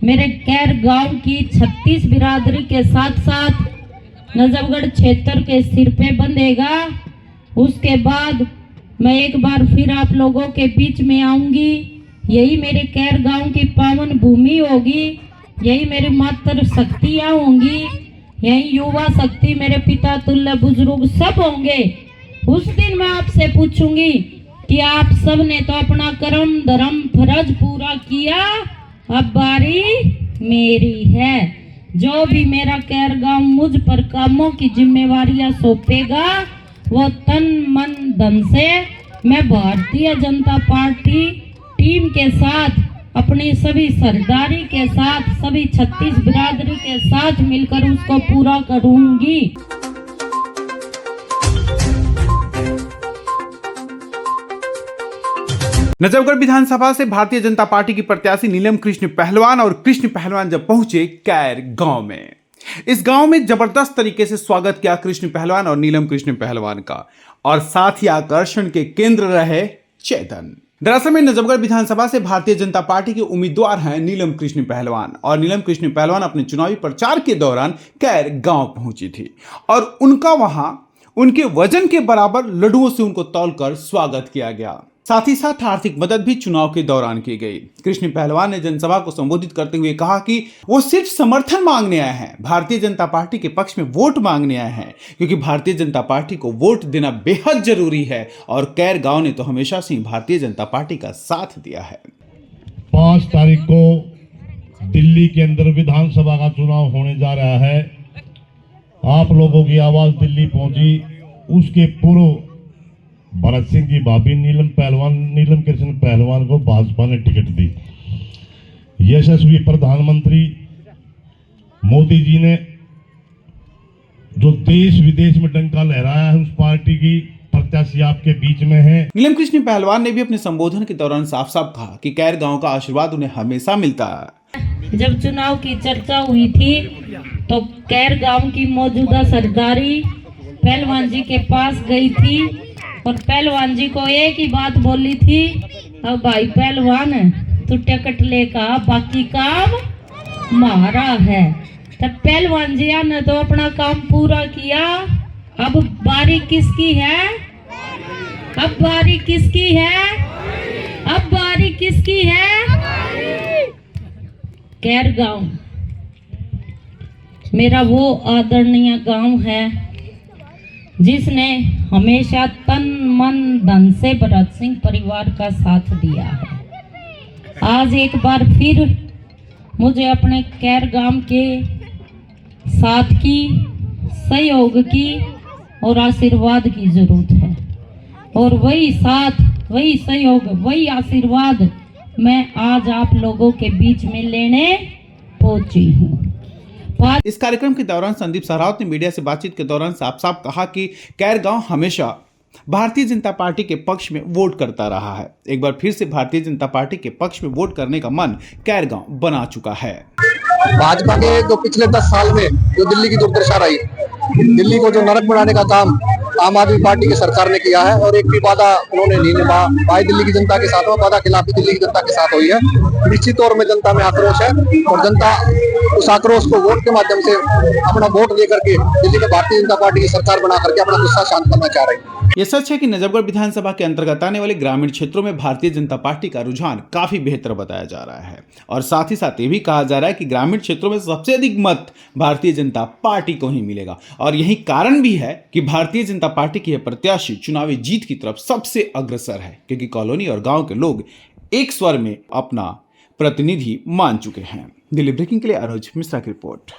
मेरे कैर गांव की 36 बिरादरी के साथ साथ नजफगढ़ क्षेत्र के सिर पे बंधेगा। उसके बाद मैं एक बार फिर आप लोगों के बीच में आऊंगी। यही मेरे कैर गांव की पावन भूमि होगी, यही मेरी मातृ शक्तियां होंगी, यही युवा शक्ति मेरे पिता तुल्य बुजुर्ग सब होंगे। उस दिन मैं आपसे पूछूंगी कि आप सब ने तो अपना कर्म धर्म फर्ज पूरा किया, अब बारी मेरी है। जो भी मेरा कैर गांव मुझ पर कामों की जिम्मेवारियां सौंपेगा वो तन मन धन से मैं भारतीय जनता पार्टी टीम के साथ, अपनी सभी सरदारी के साथ, सभी 36 बिरादरी के साथ मिलकर उसको पूरा करूंगी। नजफगढ़ विधानसभा से भारतीय जनता पार्टी की प्रत्याशी नीलम कृष्ण पहलवान और कृष्ण पहलवान जब पहुंचे कैर गांव में, इस गांव में जबरदस्त तरीके से स्वागत किया कृष्ण पहलवान और नीलम कृष्ण पहलवान का, और साथ ही आकर्षण के केंद्र रहे चेतन। दरअसल में नजफगढ़ विधानसभा से भारतीय जनता पार्टी के उम्मीदवार हैं नीलम कृष्ण पहलवान, और नीलम कृष्ण पहलवान अपने चुनावी प्रचार के दौरान कैर गांव पहुंची थी और उनका वहां उनके वजन के बराबर लड्डुओं से उनको तौलकर स्वागत किया गया। साथ ही साथ आर्थिक मदद भी चुनाव के दौरान की गई। कृष्ण पहलवान ने जनसभा को संबोधित करते हुए कहा कि वो सिर्फ समर्थन मांगने आए हैं, भारतीय जनता पार्टी के पक्ष में वोट मांगने आए हैं, क्योंकि भारतीय जनता पार्टी को वोट देना बेहद जरूरी है और कैर गांव ने तो हमेशा से भारतीय जनता पार्टी का साथ दिया है। 5 तारीख को दिल्ली के अंदर विधानसभा का चुनाव होने जा रहा है। आप लोगों की आवाज दिल्ली पहुंची, उसके पूर्व भरत सिंह की भाभी नीलम कृष्ण पहलवान को भाजपा ने टिकट दी। यशस्वी प्रधानमंत्री मोदी जी ने जो देश विदेश में डंका लहराया है, उस पार्टी की प्रत्याशी आपके बीच में है। नीलम कृष्ण पहलवान ने भी अपने संबोधन के दौरान साफ साफ कहा कि कैर गांव का आशीर्वाद उन्हें हमेशा मिलता है। जब चुनाव की चर्चा हुई थी तो कैर गांव की मौजूदा सरदारी पहलवान जी के पास गई थी और पहलवान जी को एक ही बात बोली थी, अब भाई पहलवान तू टिकट लेकर बाकी काम हमारा है। तब पहलवान जी ने तो अपना काम पूरा किया। अब बारी किसकी है? अब बारी किसकी है? अब बारी किसकी है? कैर गांव मेरा वो आदरणीय गांव है जिसने हमेशा तन मन धन से भरत सिंह परिवार का साथ दिया है। आज एक बार फिर मुझे अपने कैर गांव के साथ की, सहयोग की और आशीर्वाद की जरूरत है, और वही साथ, वही सहयोग, वही आशीर्वाद मैं आज आप लोगों के बीच में लेने पहुंची हूँ। इस कार्यक्रम के दौरान संदीप सहरावत ने मीडिया से बातचीत के दौरान साफ साफ कहा कि कैर गांव हमेशा भारतीय जनता पार्टी के पक्ष में वोट करता रहा है। एक बार फिर से भारतीय जनता पार्टी के पक्ष में वोट करने का मन कैर गांव बना चुका है। भाजपा के जो पिछले 10 साल में जो दिल्ली की दुर्दशा रही, दिल्ली को जो नरक बनाने का काम आम आदमी पार्टी की सरकार ने किया है, और एक भी वादा उन्होंने नहीं निभाया। भाई दिल्ली की जनता के साथ, वादा खिलाफी दिल्ली की जनता के साथ हुई है। निश्चित तौर में जनता में आक्रोश है और जनता उस आक्रोश को वोट के माध्यम से अपना वोट देकर के दिल्ली में भारतीय जनता पार्टी की सरकार बना करके अपना गुस्सा शांत करना चाह रही है। यह सच है कि नजफगढ़ विधानसभा के अंतर्गत आने वाले ग्रामीण क्षेत्रों में भारतीय जनता पार्टी का रुझान काफी बेहतर बताया जा रहा है, और साथ ही साथ ये भी कहा जा रहा है कि ग्रामीण क्षेत्रों में सबसे अधिक मत भारतीय जनता पार्टी को ही मिलेगा। और यही कारण भी है कि भारतीय जनता पार्टी की यह प्रत्याशी चुनावी जीत की तरफ सबसे अग्रसर है, क्योंकि कॉलोनी और गांव के लोग एक स्वर में अपना प्रतिनिधि मान चुके हैं। दिल्ली ब्रेकिंग के लिए अनुज मिश्रा की रिपोर्ट।